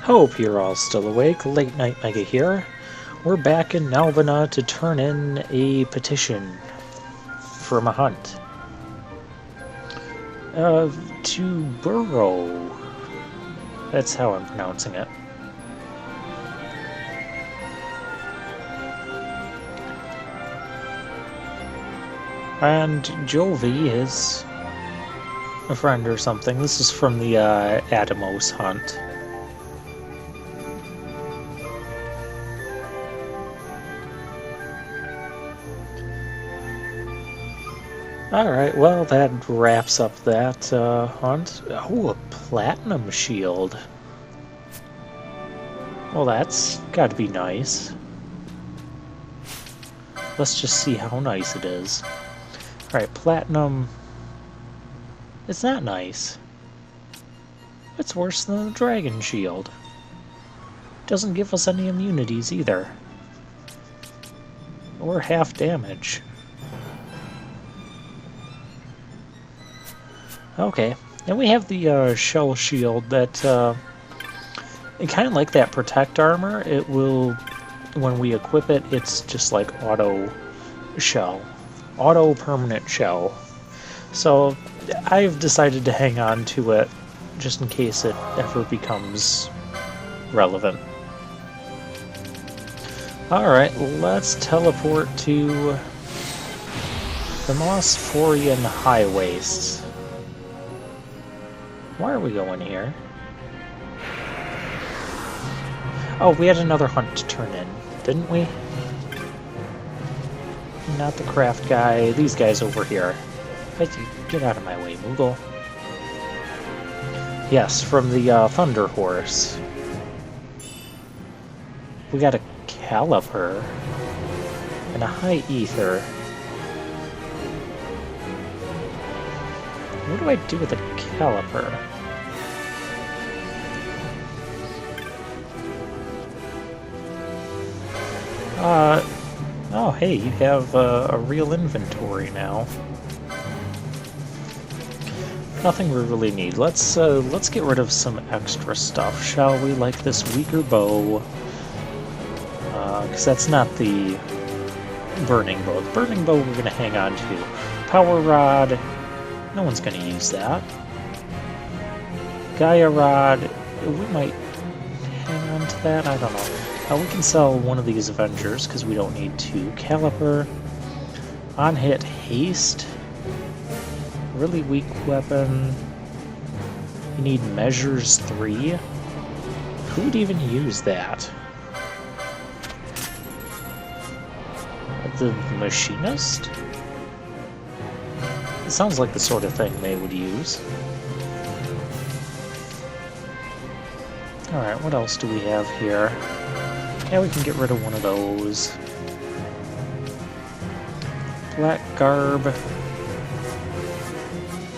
Hope you're all still awake. Late Night Mega here. We're back in Nalvana to turn in a petition from a hunt. To Burrow. That's how I'm pronouncing it. And Jovi is a friend or something. This is from the Adamos hunt. Alright, well, that wraps up that hunt. Oh, a platinum shield. Well, that's gotta be nice. Let's just see how nice it is. Alright, platinum. It's not nice. It's worse than the dragon shield. Doesn't give us any immunities either. Or half damage. Okay, and we have the shell shield that, kind of like that protect armor. It will, when we equip it, it's just like auto shell. Auto permanent shell. So I've decided to hang on to it just in case it ever becomes relevant. Alright, let's teleport to the Mosphorian High Wastes. Why are we going here? Oh, we had another hunt to turn in, didn't we? Not the craft guy, these guys over here. Get out of my way, Moogle. Yes, from the Thunder Horse. We got a Caliper and a High Ether. What do I do with a Caliper? Oh hey, you have a real inventory now. Nothing we really need. Let's get rid of some extra stuff, shall we? Like this weaker bow. Because that's not the burning bow. The burning bow we're gonna hang on to. Power rod. No one's going to use that. Gaia Rod, we might hang on to that, I don't know. We can sell one of these Avengers, because we don't need two. Caliper, on-hit haste, really weak weapon. You need measures 3. Who would even use that? The machinist? It sounds like the sort of thing they would use. Alright, what else do we have here? Yeah, we can get rid of one of those. Black Garb.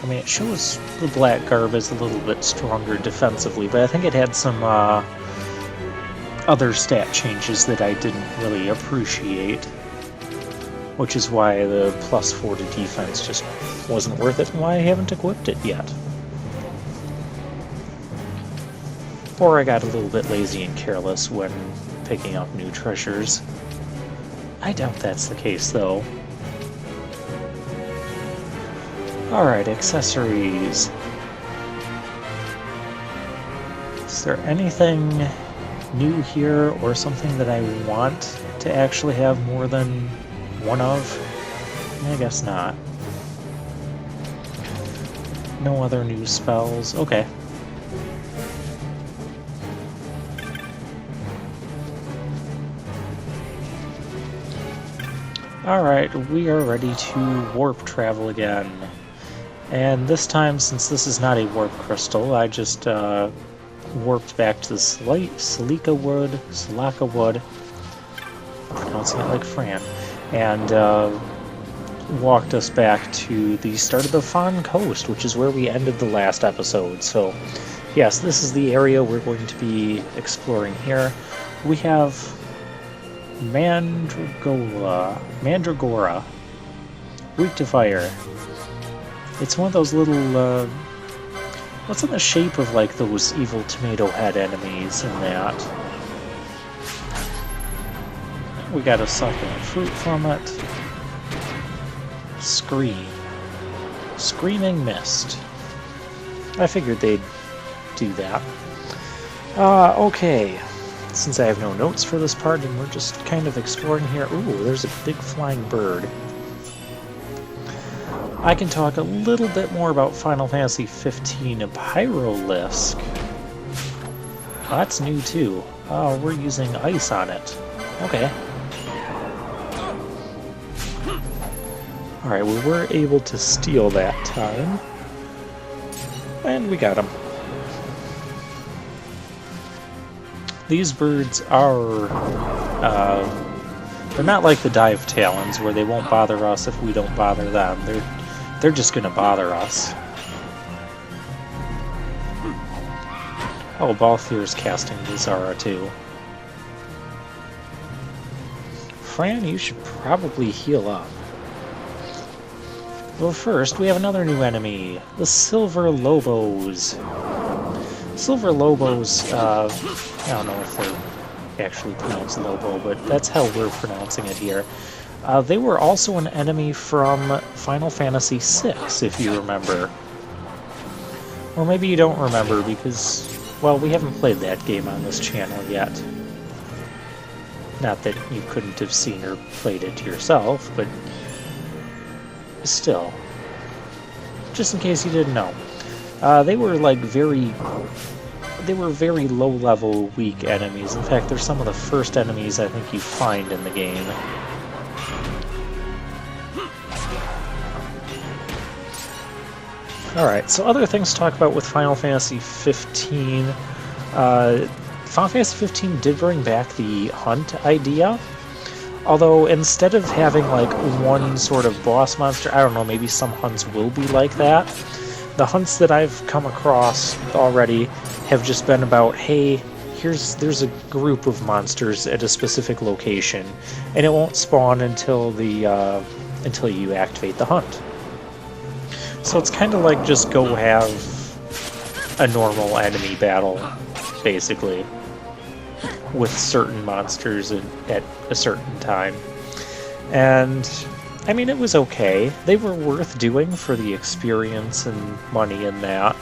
I mean, it shows the Black Garb is a little bit stronger defensively, but I think it had some other stat changes that I didn't really appreciate. Which is why the +4 to defense just wasn't worth it, and why I haven't equipped it yet. Or I got a little bit lazy and careless when picking up new treasures. I doubt that's the case, though. Alright, accessories. Is there anything new here, or something that I want to actually have more than one of? I guess not. No other new spells. Okay. Alright, we are ready to warp travel again. And this time, since this is not a warp crystal, I just warped back to the Silica Wood, I'm pronouncing it like Fran, and walked us back to the start of the Fawn Coast, which is where we ended the last episode. So, yes, this is the area we're going to be exploring here. We have Mandragora, weak to fire. It's one of those little What's in the shape of, like, those evil tomato head enemies in that? We got a succulent fruit from it. Scream. Screaming mist. I figured they'd do that. Okay. Since I have no notes for this part and we're just kind of exploring here... Ooh, there's a big flying bird. I can talk a little bit more about Final Fantasy XV and Pyrolisk. Oh, that's new too. Oh, we're using ice on it. Okay. Alright, we were able to steal that time. And we got him. These birds are... they're not like the dive talons, where they won't bother us if we don't bother them. They're just gonna bother us. Oh, Balthier's casting Bizarra too. Fran, you should probably heal up. Well, first, we have another new enemy, the Silver Lobos. Silver Lobos, I don't know if they're actually pronounced Lobo, but that's how we're pronouncing it here. They were also an enemy from Final Fantasy VI, if you remember. Or maybe you don't remember because, well, we haven't played that game on this channel yet. Not that you couldn't have seen or played it yourself, but still. Just in case you didn't know. They were like very low-level, weak enemies. In fact, they're some of the first enemies I think you find in the game. Alright, so other things to talk about with Final Fantasy 15. Final Fantasy 15 did bring back the hunt idea. Although, instead of having, like, one sort of boss monster, I don't know, maybe some hunts will be like that. The hunts that I've come across already have just been about, hey, there's a group of monsters at a specific location, and it won't spawn until you activate the hunt. So it's kind of like just go have a normal enemy battle, basically, with certain monsters at a certain time. And, I mean, it was okay. They were worth doing for the experience and money in that.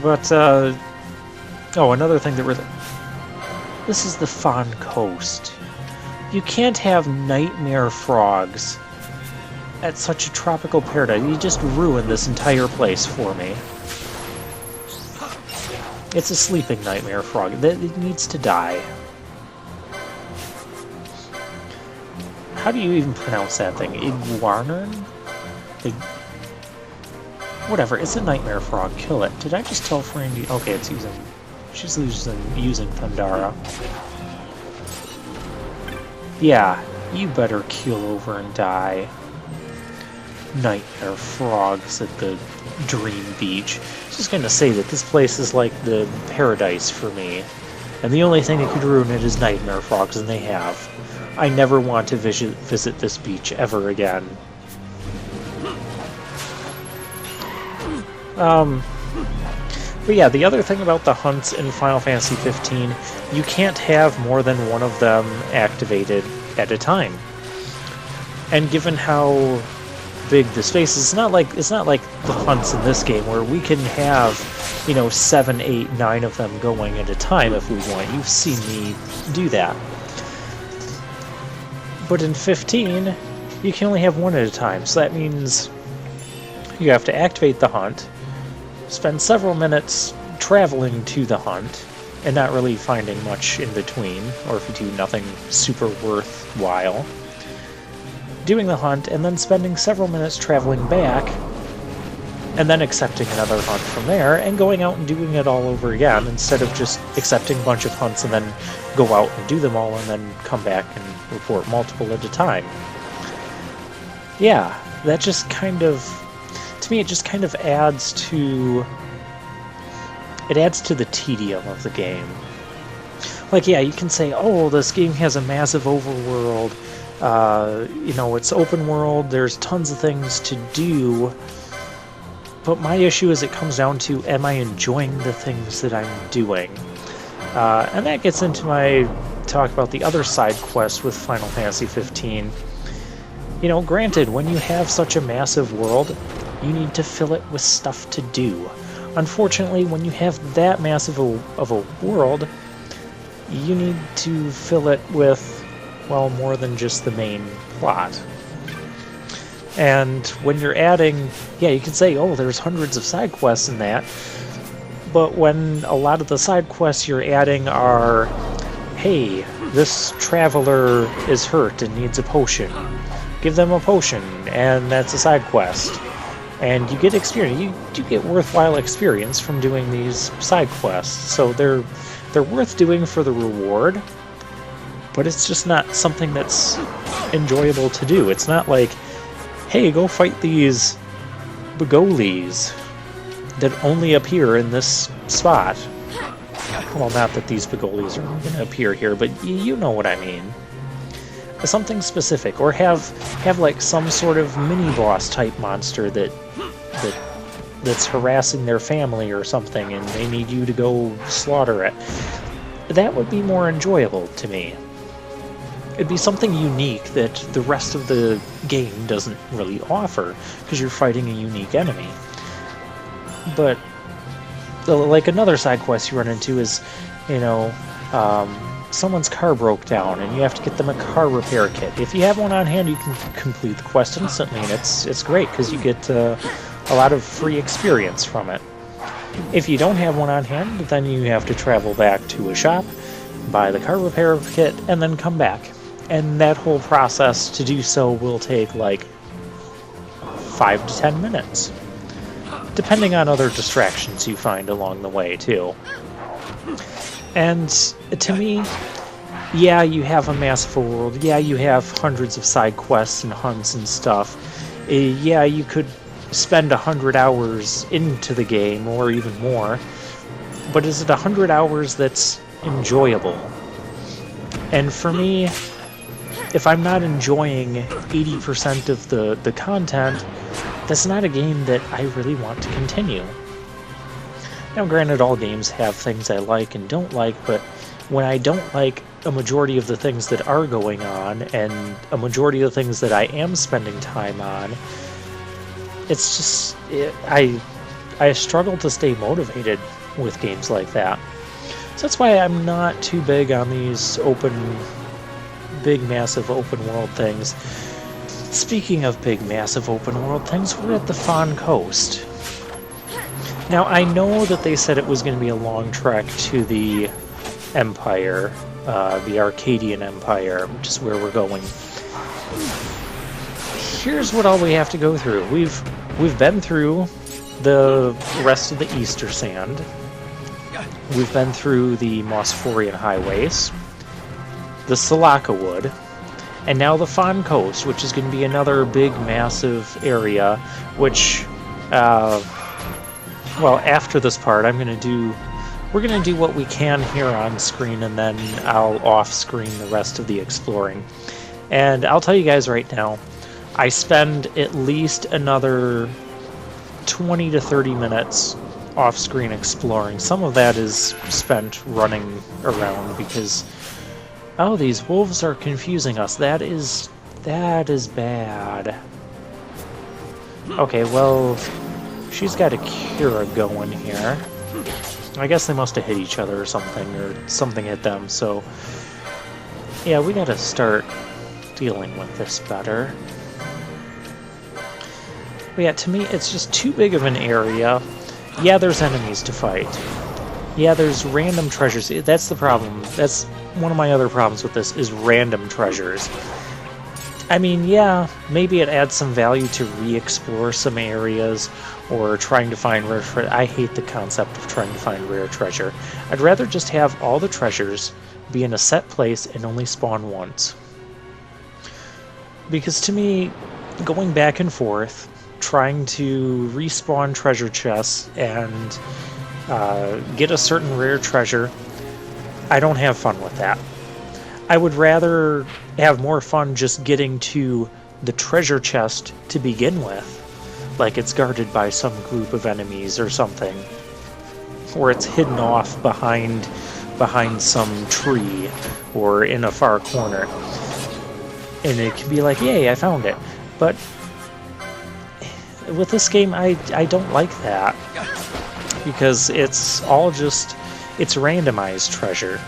But, oh, another thing that really... This is the Fawn Coast. You can't have nightmare frogs at such a tropical paradise. You just ruined this entire place for me. It's a sleeping nightmare frog. It needs to die. How do you even pronounce that thing? Iguanern? Whatever, it's a nightmare frog. Kill it. Did I just tell Frandy? Okay, it's using... She's using Thundara. Yeah, you better keel over and die. Nightmare frogs at the Dream Beach. I was just gonna say that this place is like the paradise for me. And the only thing that could ruin it is nightmare frogs, and they have. I never want to visit this beach ever again. But yeah, the other thing about the hunts in Final Fantasy XV, you can't have more than one of them activated at a time. And given how big the space is, it's not like the hunts in this game where we can have, you know, 7, 8, 9 of them going at a time if we want. You've seen me do that. But in 15, you can only have one at a time, so that means you have to activate the hunt, spend several minutes traveling to the hunt, and not really finding much in between, or if you do nothing super worthwhile, doing the hunt, and then spending several minutes traveling back, and then accepting another hunt from there, and going out and doing it all over again, instead of just accepting a bunch of hunts and then go out and do them all and then come back and report multiple at a time. Yeah, that just kind of... To me, it just kind of adds to... It adds to the tedium of the game. Like, yeah, you can say, oh, this game has a massive overworld, you know, it's open world, there's tons of things to do, But my issue is it comes down to, am I enjoying the things that I'm doing? And that gets into my talk about the other side quests with Final Fantasy 15. You know, granted, when you have such a massive world, you need to fill it with stuff to do. Unfortunately, when you have that massive of a world, you need to fill it with, well, more than just the main plot. And when you're adding, yeah, you can say, oh, there's hundreds of side quests in that, but when a lot of the side quests you're adding are, hey, this traveler is hurt and needs a potion. Give them a potion, and that's a side quest. And you get experience. You do get worthwhile experience from doing these side quests. So they're worth doing for the reward, but it's just not something that's enjoyable to do. It's not like, hey, go fight these Begolis that only appear in this spot. Well, not that these Begolis are going to appear here, but you know what I mean. Something specific, or have like some sort of mini-boss type monster that's harassing their family or something, and they need you to go slaughter it. That would be more enjoyable to me. It'd be something unique that the rest of the game doesn't really offer, because you're fighting a unique enemy. But like another side quest you run into is, you know, someone's car broke down and you have to get them a car repair kit. If you have one on hand, you can complete the quest instantly, and it's great because you get a lot of free experience from it. If you don't have one on hand, then you have to travel back to a shop, buy the car repair kit, and then come back. And that whole process to do so will take like 5 to 10 minutes, depending on other distractions you find along the way too. And to me, yeah, you have a massive world. Yeah, you have hundreds of side quests and hunts and stuff. Yeah, you could spend 100 hours into the game, or even more. But is it 100 hours that's enjoyable? And for me, if I'm not enjoying 80% of the content, that's not a game that I really want to continue. Now, granted, all games have things I like and don't like, but when I don't like a majority of the things that are going on, and a majority of the things that I am spending time on, it's just, I struggle to stay motivated with games like that. So that's why I'm not too big on these big, massive open world things. Speaking of big, massive open world things, we're at the Fawn Coast. Now, I know that they said it was going to be a long trek to the Empire, the Arcadian Empire, which is where we're going. Here's what all we have to go through. We've been through the rest of the Easter Sand. We've been through the Mosphorian highways, the Salaka Wood, and now the Fawn Coast, which is going to be another big, massive area, which, well, after this part, we're going to do what we can here on screen, and then I'll off-screen the rest of the exploring. And I'll tell you guys right now, I spend at least another 20 to 30 minutes off-screen exploring. Some of that is spent running around because, oh, these wolves are confusing us. That is bad. Okay, well, she's got a Kira going here. I guess they must have hit each other or something hit them, so yeah, we gotta start dealing with this better. But yeah, to me, it's just too big of an area. Yeah, there's enemies to fight. Yeah, there's random treasures. That's the problem. That's one of my other problems with this, is random treasures. I mean, yeah, maybe it adds some value to re-explore some areas, or trying to find rare treasure. I hate the concept of trying to find rare treasure. I'd rather just have all the treasures be in a set place and only spawn once. Because to me, going back and forth, trying to respawn treasure chests and get a certain rare treasure, I don't have fun with that. I would rather have more fun just getting to the treasure chest to begin with, like it's guarded by some group of enemies or something, or it's hidden off behind some tree or in a far corner, and it can be like, yay, I found it. But with this game, I don't like that, because it's all just, it's randomized treasure.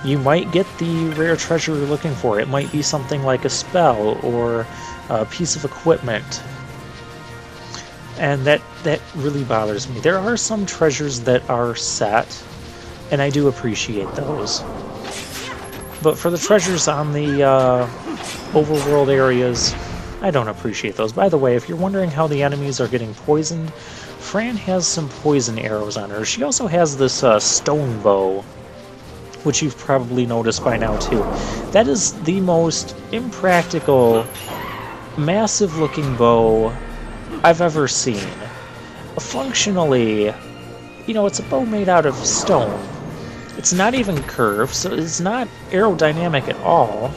You might get the rare treasure you're looking for. It might be something like a spell or a piece of equipment. And that really bothers me. There are some treasures that are set, and I do appreciate those. But for the treasures on the overworld areas, I don't appreciate those. By the way, if you're wondering how the enemies are getting poisoned, Fran has some poison arrows on her. She also has this stone bow, which you've probably noticed by now too. That is the most impractical, massive-looking bow I've ever seen. Functionally, you know, it's a bow made out of stone. It's not even curved, so it's not aerodynamic at all.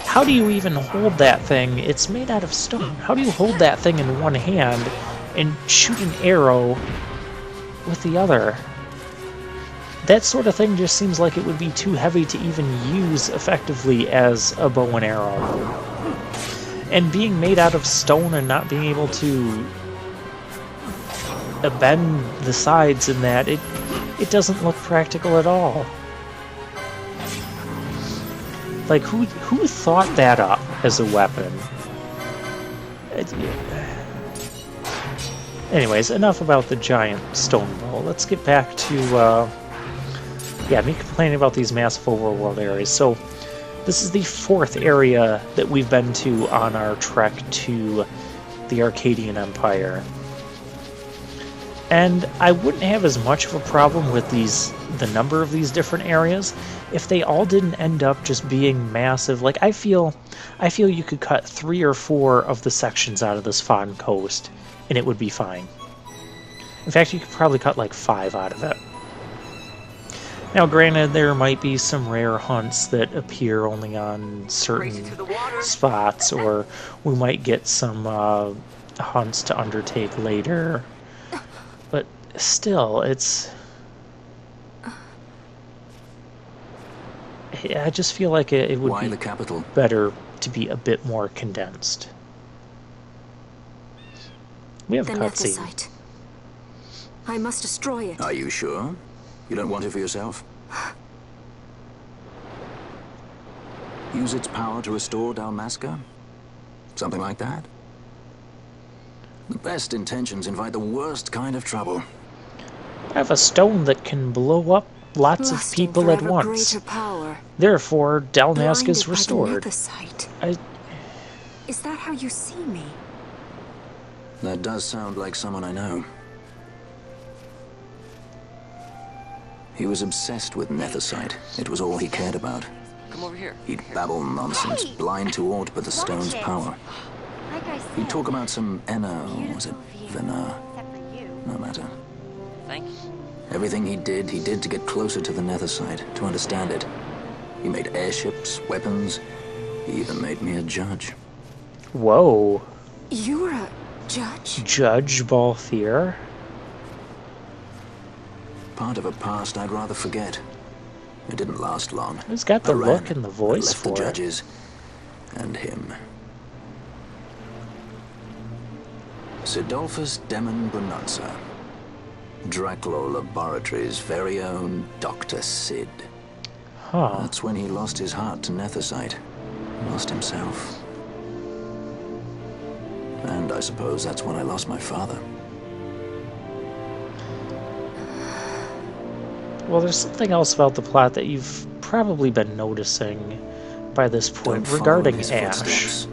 How do you even hold that thing? It's made out of stone. How do you hold that thing in one hand and shoot an arrow with the other? That sort of thing just seems like it would be too heavy to even use effectively as a bow and arrow. And being made out of stone and not being able to bend the sides in that, it doesn't look practical at all. Like, who thought that up as a weapon? Anyways, enough about the giant stone bow. Let's get back to me complaining about these massive overworld areas. So, this is the 4th area that we've been to on our trek to the Arcadian Empire. And I wouldn't have as much of a problem with the number of these different areas if they all didn't end up just being massive. Like, I feel you could cut 3 or 4 of the sections out of this Fawn Coast, and it would be fine. In fact, you could probably cut like 5 out of it. Now, granted, there might be some rare hunts that appear only on certain spots, or we might get some hunts to undertake later. But still, I just feel like it would be better to be a bit more condensed. We have a cutscene. I must destroy it. Are you sure? You don't want it for yourself? Use its power to restore Dalmasca? Something like that? The best intentions invite the worst kind of trouble. I have a stone that can blow up lots of people at once. Therefore, Dalmasca is restored. Is that how you see me? That does sound like someone I know. He was obsessed with Nethicite. It was all he cared about. Come over here. He'd babble nonsense, blind to aught but the stone's power. He'd talk about some was it Venar? No matter. Thank you. Everything he did to get closer to the Nethicite, to understand it. He made airships, weapons. He even made me a judge. Whoa. You were a judge? Judge Balthier? Part of a past I'd rather forget. It didn't last long. He's got the look and the voice left for the it. judges and him. Sidolphus Demon Bonanza. Draculaur Laboratories' very own Dr. Sid. Huh. That's when he lost his heart to Nethicite. Lost himself. And I suppose that's when I lost my father. Well, there's something else about the plot that you've probably been noticing by this point regarding Ash.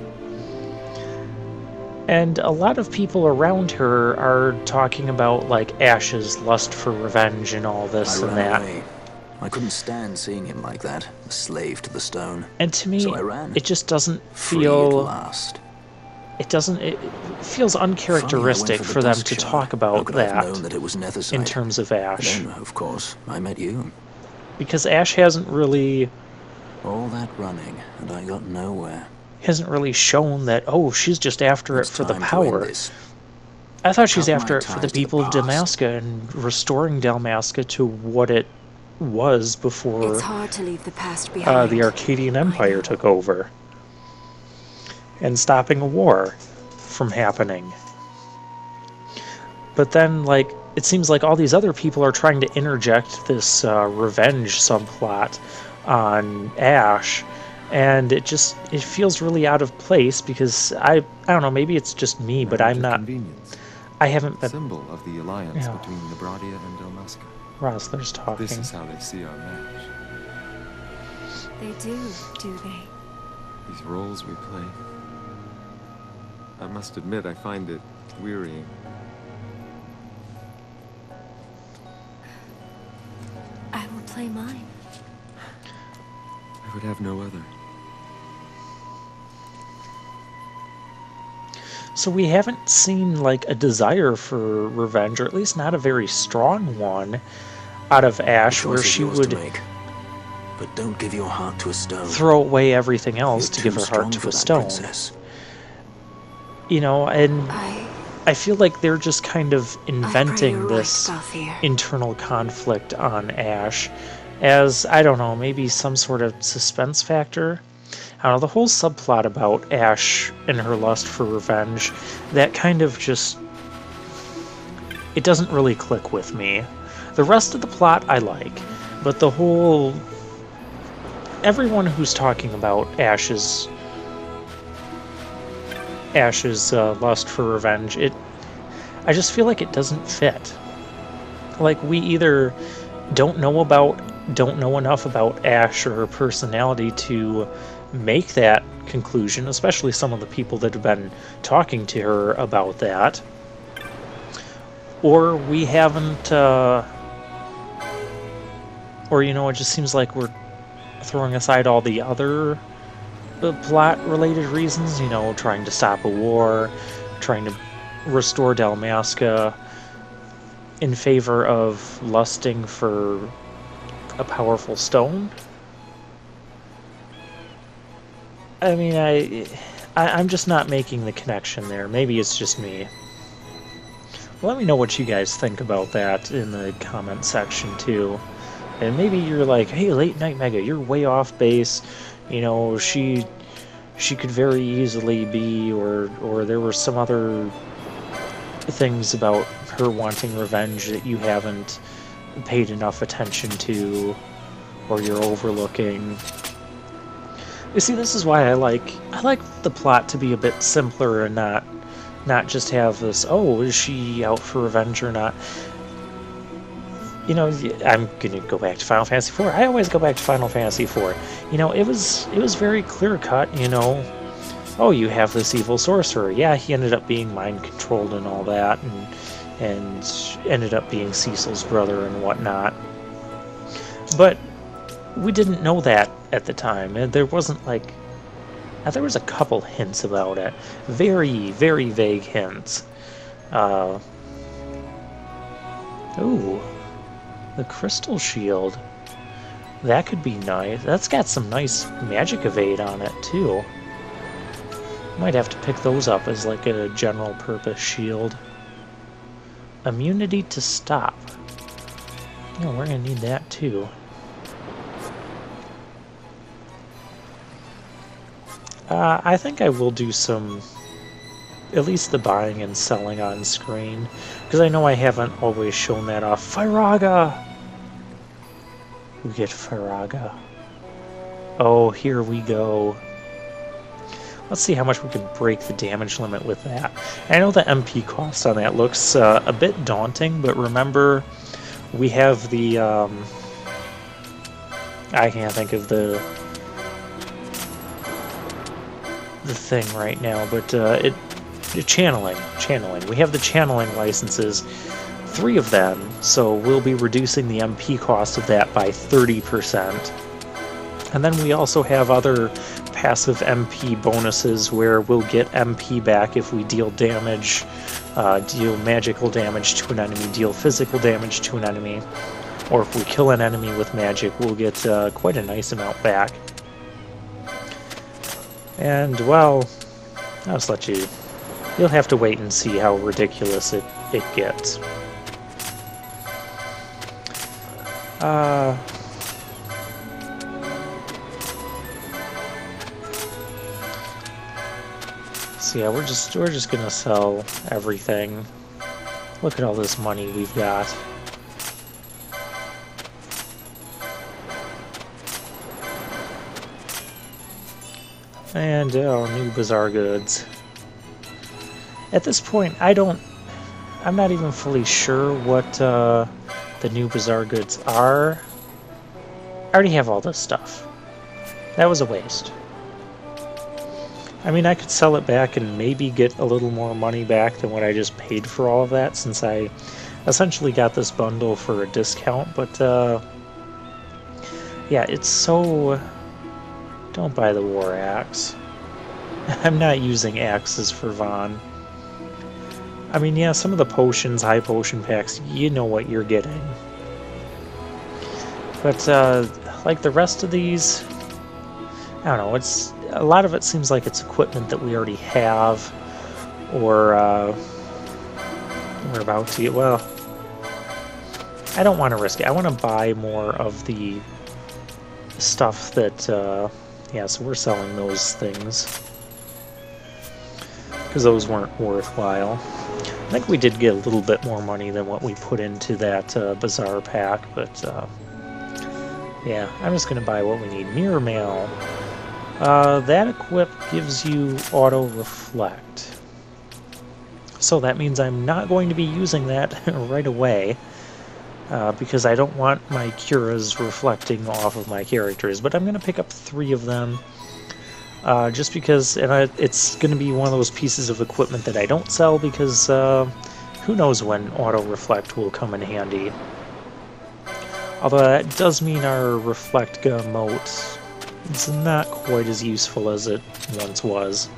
And a lot of people around her are talking about, like, Ash's lust for revenge and all this and that. Away. I couldn't stand seeing him like that, a slave to the stone. And to me, so I ran. It just doesn't Free feel... at last. It feels uncharacteristic for them to talk about that in terms of Ash. Then, of course, I met you. Because Ash hasn't really... All that running, and I got nowhere. Hasn't really shown that, oh, she's just after it for the power. I thought she's Cut my after it for the ties to the people of past. Dalmasca and restoring Dalmasca to what it was before It's hard to leave the past behind. the Arcadian I Empire know. took over. And stopping a war from happening. But then, like, it seems like all these other people are trying to interject this revenge subplot on Ash, and it feels really out of place because I don't know, maybe it's just me, but I'm not. Convenience. I haven't been. Symbol of the alliance Yeah. between Nebradia and Dalmasca. Rosler's talking. This is how they see our match. They do they? These roles we play. I must admit, I find it wearying. I will play mine. I would have no other. So we haven't seen like a desire for revenge, or at least not a very strong one, out of Ash, The where choice is she yours would to make. But don't give your heart to a stone. throw away everything else You're to give too her strong heart to for a that, stone. Princess. You know, and I feel like they're just kind of I pray inventing you're this right, Balthier. internal conflict on Ash as, I don't know, maybe some sort of suspense factor. I don't know, the whole subplot about Ash and her lust for revenge, that kind of just, it doesn't really click with me. The rest of the plot I like, but the whole, everyone who's talking about Ash's lust for revenge, I just feel like it doesn't fit. Like, we either don't know enough about Ash or her personality to make that conclusion, especially some of the people that have been talking to her about that, or we haven't, or, you know, it just seems like we're throwing aside all the other plot-related reasons, you know, trying to stop a war, trying to restore Dalmasca, in favor of lusting for a powerful stone. I mean, I'm just not making the connection there. Maybe it's just me. Let me know what you guys think about that in the comment section too. And maybe you're like, hey, Late Night Mega, you're way off base. You know, she could very easily be, or there were some other things about her wanting revenge that you haven't paid enough attention to, or you're overlooking. You see, this is why I like the plot to be a bit simpler and not just have this, oh, is she out for revenge or not? You know, I'm gonna go back to Final Fantasy IV. I always go back to Final Fantasy IV. You know, it was very clear cut. You know, oh, you have this evil sorcerer. Yeah, he ended up being mind controlled and all that, and ended up being Cecil's brother and whatnot. But we didn't know that at the time. And there wasn't like, there was a couple hints about it, very, very vague hints. Ooh. The crystal shield. That could be nice. That's got some nice magic evade on it, too. Might have to pick those up as like a general purpose shield. Immunity to stop. Yeah, we're gonna need that, too. I think I will do some, at least the buying and selling on screen, because I know I haven't always shown that off. Firaga! We get Firaga. Oh, here we go. Let's see how much we can break the damage limit with that. I know the MP cost on that looks a bit daunting, but remember, we have the, I can't think of the thing right now, but channeling. We have the channeling licenses, 3 of them, so we'll be reducing the MP cost of that by 30%. And then we also have other passive MP bonuses where we'll get MP back if we deal damage, deal magical damage to an enemy, deal physical damage to an enemy, or if we kill an enemy with magic, we'll get quite a nice amount back. And, well, I'll just let you You'll have to wait and see how ridiculous it gets. So yeah, we're just gonna sell everything. Look at all this money we've got. And new bizarre goods. At this point, I'm not even fully sure what the new bizarre goods are. I already have all this stuff. That was a waste. I mean, I could sell it back and maybe get a little more money back than what I just paid for all of that, since I essentially got this bundle for a discount, but yeah, it's so... Don't buy the war axe. I'm not using axes for Vaughn. I mean, yeah, some of the potions, high potion packs, you know what you're getting. But, like the rest of these, I don't know, it's... A lot of it seems like it's equipment that we already have, or, we're about to get... Well, I don't want to risk it. I want to buy more of the stuff that, yeah, so we're selling those things. Because those weren't worthwhile. I think we did get a little bit more money than what we put into that Bazaar pack, but yeah, I'm just going to buy what we need. Mirror Mail. That equip gives you Auto Reflect. So that means I'm not going to be using that right away, because I don't want my Curas reflecting off of my characters, but I'm going to pick up 3 of them. Just because it's going to be one of those pieces of equipment that I don't sell, because who knows when Auto Reflect will come in handy. Although that does mean our Reflect Mote is not quite as useful as it once was.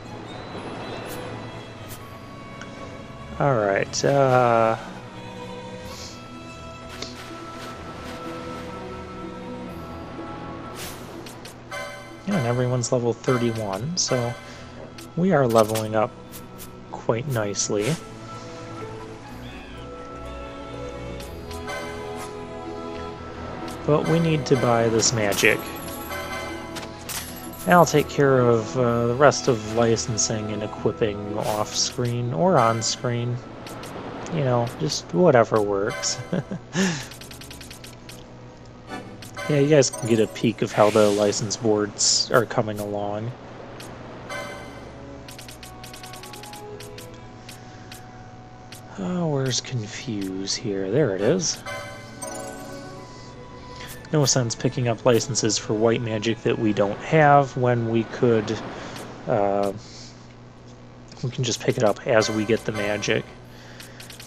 Alright, and everyone's level 31, so we are leveling up quite nicely. But we need to buy this magic. And I'll take care of the rest of licensing and equipping off-screen or on-screen. You know, just whatever works. Yeah, you guys can get a peek of how the license boards are coming along. Oh, where's Confuse here? There it is. No sense picking up licenses for white magic that we don't have when we could... we can just pick it up as we get the magic.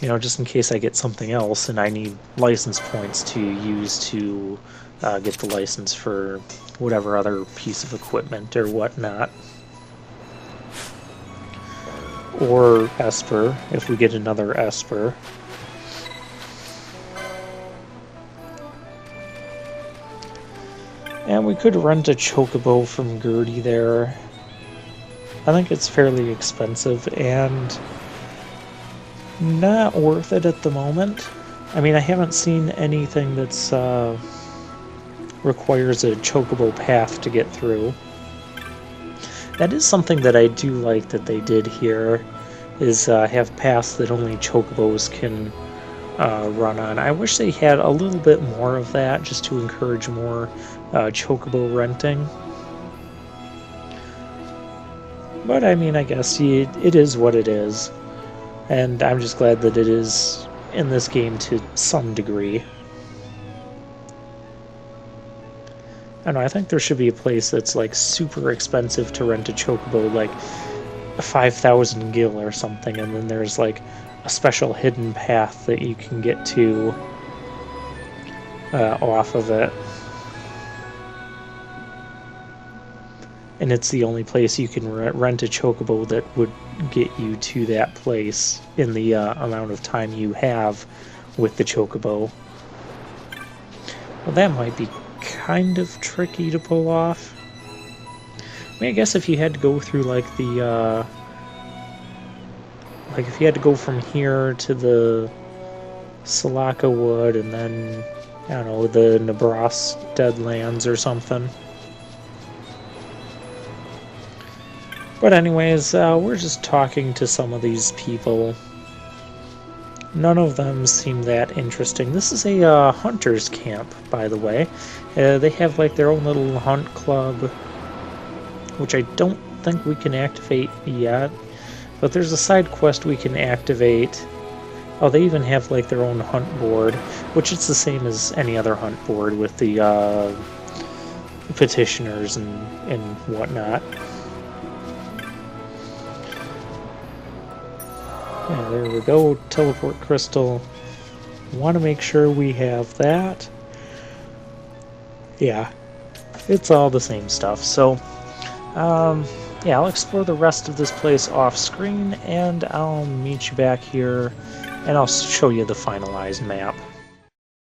You know, just in case I get something else and I need license points to use to get the license for whatever other piece of equipment or whatnot. Or Esper, if we get another Esper. And we could rent a Chocobo from Gertie there. I think it's fairly expensive and not worth it at the moment. I mean, I haven't seen anything that's requires a Chocobo path to get through. That is something that I do like that they did here, is have paths that only Chocobos can run on. I wish they had a little bit more of that, just to encourage more Chocobo renting. But I mean, I guess it is what it is. And I'm just glad that it is in this game to some degree. I don't know, I think there should be a place that's like super expensive to rent a Chocobo, like 5,000 gil or something, and then there's like a special hidden path that you can get to off of it. And it's the only place you can rent a Chocobo that would get you to that place in the amount of time you have with the Chocobo. Well, that might be kind of tricky to pull off. I mean, I guess if you had to go through like the like if you had to go from here to the Salaka Wood and then, I don't know, the Nebraska Deadlands or something. But anyways, we're just talking to some of these people. None of them seem that interesting. This is a hunter's camp, by the way. They have like their own little hunt club, which I don't think we can activate yet. But there's a side quest we can activate. Oh, they even have like their own hunt board, which it's the same as any other hunt board with the petitioners and whatnot. Yeah, there we go. Teleport crystal. Want to make sure we have that. Yeah, it's all the same stuff. So, yeah, I'll explore the rest of this place off screen, and I'll meet you back here, and I'll show you the finalized map.